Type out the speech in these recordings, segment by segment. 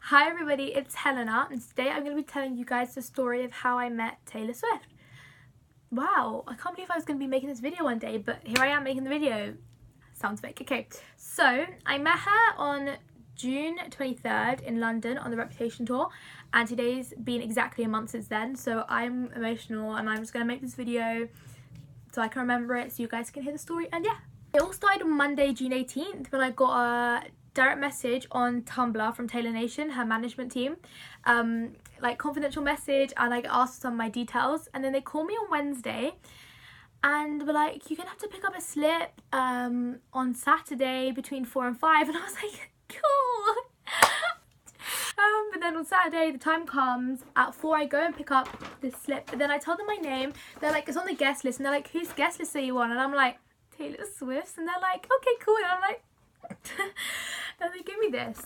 Hi everybody, it's Helena, and today I'm going to be telling you guys the story of how I met Taylor Swift. Wow, I can't believe I was going to be making this video one day, but here I am making the video. Sounds fake. Okay, so I met her on June 23rd in London on the Reputation tour, and today's been exactly a month since then, so I'm emotional and I'm just going to make this video so I can remember it so you guys can hear the story. And yeah, it all started on Monday, June 18th when I got a direct message on Tumblr from Taylor Nation, her management team, like confidential message, and I asked some of my details, and then they called me on Wednesday and were like, you're gonna have to pick up a slip on Saturday between 4 and 5, and I was like, cool. But then on Saturday the time comes at 4, I go and pick up this slip, but then I tell them my name. They're like, it's on the guest list, and they're like, whose guest list are you on? And I'm like, Taylor Swift's. And they're like, okay, cool. And I'm like, then they give me this.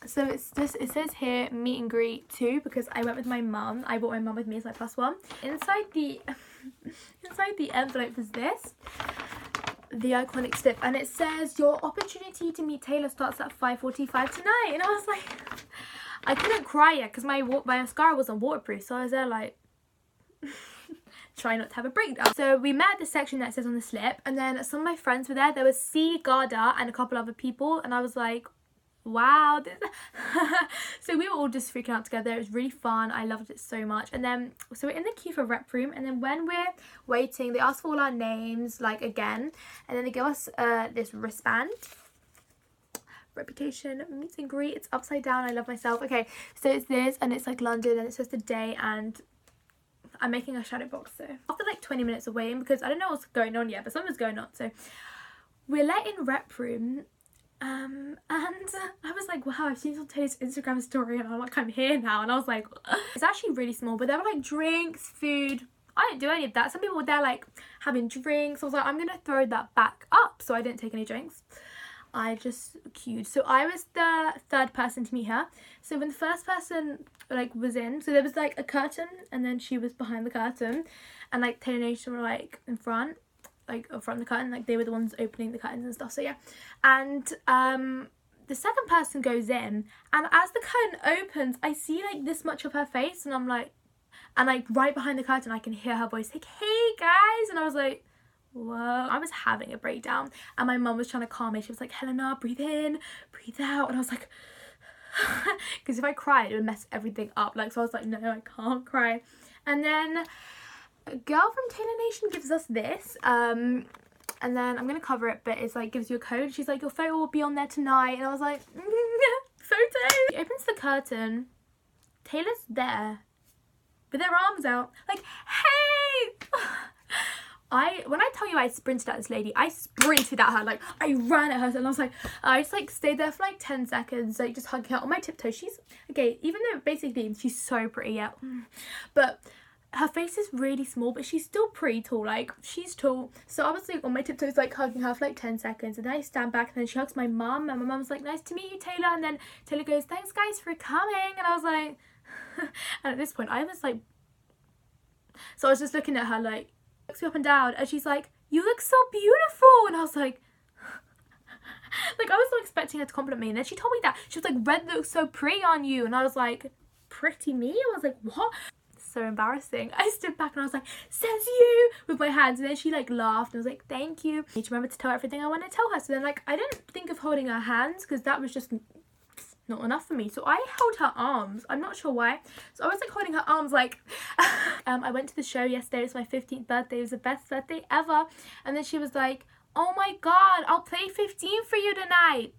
So it's just, it says here meet and greet 2 because I went with my mum. I brought my mum with me as my +1. Inside the envelope is this, the iconic slip, and it says your opportunity to meet Taylor starts at 5:45 tonight. And I was like, I couldn't cry yet because my mascara wasn't waterproof, so I was there like try not to have a breakdown. So we met at the section that says on the slip, and then some of my friends were there. There was C, Garda, and a couple other people, and I was like, wow. So we were all just freaking out together. It was really fun. I loved it so much. And then so we're in the queue for rep room, and then when we're waiting, they ask for all our names like again, and then they give us this wristband. Reputation meet and greet. It's upside down. I love myself. Okay, so it's this, and it's like London, and it says the day, and I'm making a shadow box. So after like 20 minutes of waiting, because I don't know what's going on yet, but something's going on, so we're let in rep room, and I was like, wow, I've seen on Taylor's Instagram story, and I'm like, I'm here now. And I was like, it's actually really small, but there were like drinks, food. I didn't do any of that. Some people were there like having drinks. I was like, I'm gonna throw that back up, so I didn't take any drinks. I just queued. So I was the third person to meet her. So when the first person like was in, so there was like a curtain, and then she was behind the curtain, and like Taylor Nation were like in front, like in front of the curtain, like they were the ones opening the curtains and stuff. So yeah, and the second person goes in, and as the curtain opens, I see like this much of her face, and I'm like, and like right behind the curtain I can hear her voice like, hey guys, and I was like, whoa. I was having a breakdown, and my mum was trying to calm me. She was like, Helena, breathe in, breathe out. And I was like, because if I cried it would mess everything up, like, so I was like, no, I can't cry. And then a girl from Taylor Nation gives us this, and then I'm gonna cover it, but it's like gives you a code. She's like, your photo will be on there tonight. And I was like, photo. She opens the curtain, Taylor's there with her arms out like, hey. When I tell you I sprinted at this lady, I sprinted at her, like I ran at her, and I was like, I just like stayed there for like 10 seconds, like just hugging her on my tiptoes. She's, okay, even though basically she's so pretty, yeah, but her face is really small, but she's still pretty tall, like she's tall. So I was like on my tiptoes, like hugging her for like 10 seconds, and then I stand back, and then she hugs my mum, and my mum's like, nice to meet you, Taylor. And then Taylor goes, thanks guys for coming. And I was like, and at this point I was like, so I was just looking at her like, looks me up and down, and she's like, you look so beautiful. And I was like I was not expecting her to compliment me, and then she told me that she was like, red looks so pretty on you, and I was like, pretty me? I was like, what? So embarrassing. I stood back and I was like, says you, with my hands, and then she like laughed and was like, thank you. I need to remember to tell her everything I want to tell her. So then like I didn't think of holding her hands because that was just not enough for me, so I held her arms. I'm not sure why, so I was like holding her arms like I went to the show yesterday. It was my 15th birthday. It was the best birthday ever. And then she was like, oh my god, I'll play 15 for you tonight.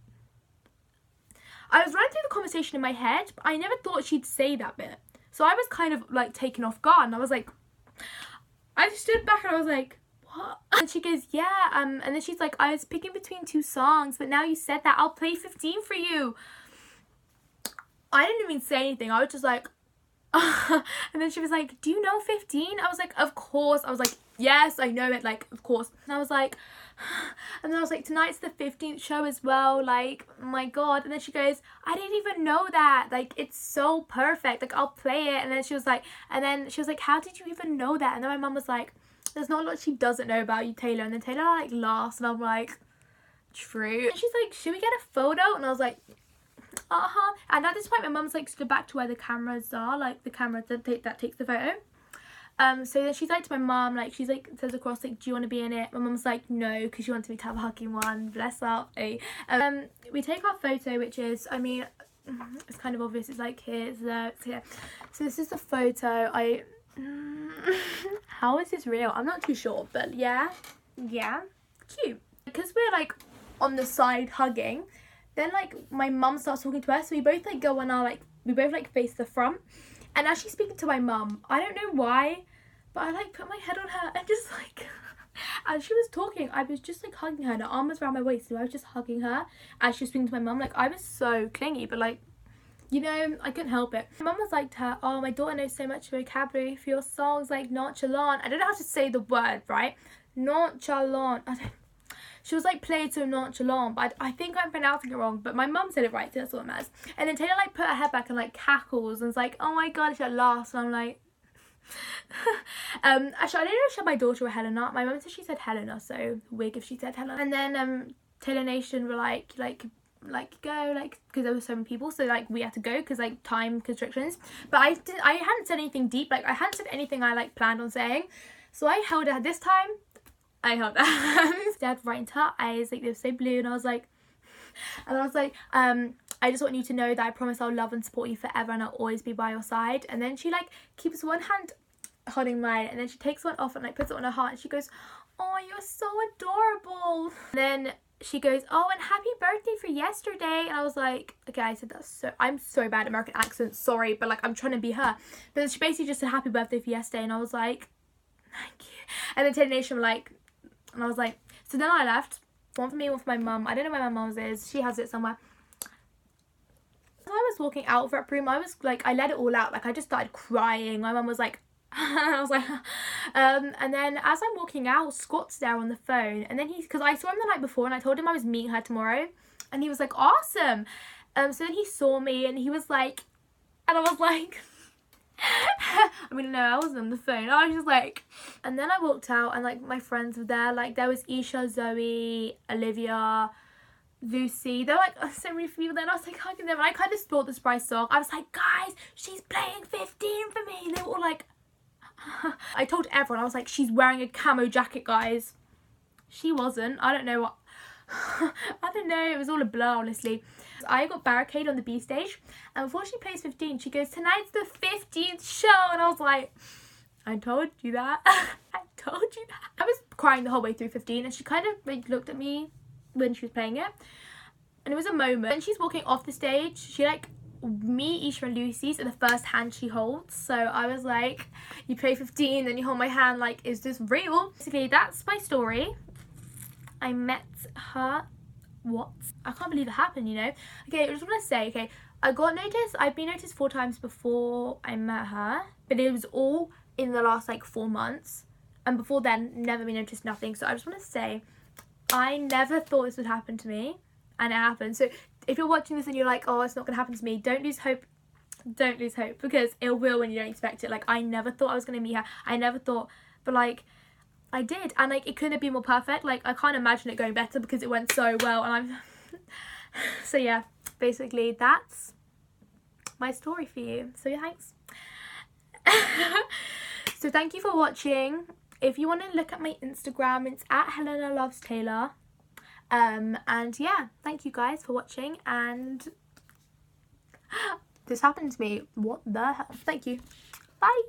I was running through the conversation in my head, but I never thought she'd say that bit, so I was kind of like taken off guard, and I was like, I stood back and I was like, what? And she goes, yeah, and then she's like, I was picking between 2 songs, but now you said that, I'll play 15 for you. I didn't even say anything. I was just like, and then she was like, do you know 15? I was like, of course. I was like, yes, I know it, like, of course. And I was like, and then I was like, tonight's the 15th show as well, like, oh my god. And then she goes, I didn't even know that, like, it's so perfect, like, I'll play it. And then she was like, how did you even know that? And then my mum was like, there's not a lot she doesn't know about you, Taylor. And then Taylor like laughs, and I'm like, true. And she's like, should we get a photo? And I was like, And at this point my mum's like stood back to where the cameras are, like the camera that takes the photo. So then she's like to my mum, like she's like says across, like, do you want to be in it? My mum's like, no, because she wants me to have a hugging one, bless her. We take our photo, which is, I mean, it's kind of obvious, it's like here, it's here. So this is the photo. How is this real? I'm not too sure, but yeah, cute. Because we're like on the side hugging, then like my mum starts talking to us, so we both like go on our, like, we both like face the front. And as she's speaking to my mum, I don't know why, but I like put my head on her and just like, as she was talking, I was just like hugging her and her arm was around my waist, so I was just hugging her as she was speaking to my mum. Like, I was so clingy, but like, you know, I couldn't help it. My mum was like to her, oh, my daughter knows so much vocabulary for your songs, like nonchalant. I don't know how to say the word, right? Nonchalant. She was like played so nonchalant, but I think I'm pronouncing it wrong, but my mum said it right, so that's what matters. And then Taylor like put her head back and like cackles and was like, oh my god, she laughs, and I'm like actually I don't know if she had my daughter or Helena. My mum said she said Helena, so wig if she said Helena. And then Taylor Nation were like go, like, because there were so many people, so like we had to go because like time constrictions. But I hadn't said anything deep, like I hadn't said anything I like planned on saying, so I held her this time. I held her hands, stared right into her eyes, like they were so blue, and I was like, I just want you to know that I promise I'll love and support you forever and I'll always be by your side. And then she like keeps one hand holding mine, and then she takes one off and like puts it on her heart, and she goes, oh, you're so adorable. And then she goes, oh, and happy birthday for yesterday. And I was like, okay, I said that's so, I'm so bad at American accents, sorry, but like I'm trying to be her. But then she basically just said happy birthday for yesterday, and I was like, thank you. And then Taylor Nation were like, and I was like, so then I left, one for me, one for my mum. I don't know where my mum's is, she has it somewhere. As I was walking out of that room, I was like, I let it all out, like I just started crying. My mum was like, I was like, and then as I'm walking out, Scott's there on the phone, and then because I saw him the night before and I told him I was meeting her tomorrow, and he was like, awesome. So then he saw me and he was like, and I was like, I mean, no, I wasn't on the phone, I was just like, and then I walked out and like my friends were there, like there was Isha, Zoe, Olivia, Lucy, there were like so many people there, and I was like hugging them, and I kind of spoiled the surprise song. I was like, guys, she's playing 15 for me, and they were all like, I told everyone, I was like, she's wearing a camo jacket, guys. She wasn't, I don't know what, I don't know, it was all a blur, honestly. I got barricaded on the B stage, and before she plays 15, she goes, tonight's the 15th show, and I was like, I told you that. I told you that. I was crying the whole way through 15, and she kind of like looked at me when she was playing it, and it was a moment. When she's walking off the stage, she like, me, Isha and Lucy's are the first hand she holds, so I was like, you play 15, then you hold my hand, like, is this real? Basically, that's my story. I met her, what? I can't believe it happened, you know? Okay, I just want to say, okay, I got noticed, I've been noticed 4 times before I met her, but it was all in the last like 4 months, and before then, never been noticed, nothing. So I just want to say, I never thought this would happen to me, and it happened. So if you're watching this and you're like, oh, it's not gonna happen to me, don't lose hope. Don't lose hope, because it will when you don't expect it. Like, I never thought I was gonna meet her, I never thought, but like, I did, and like, it couldn't have been more perfect. Like, I can't imagine it going better because it went so well, and I'm so yeah, basically that's my story for you. So yeah, thanks. So thank you for watching. If you want to look at my Instagram, it's at Helena Loves Taylor. And yeah, thank you guys for watching, and this happened to me, what the hell. Thank you, bye.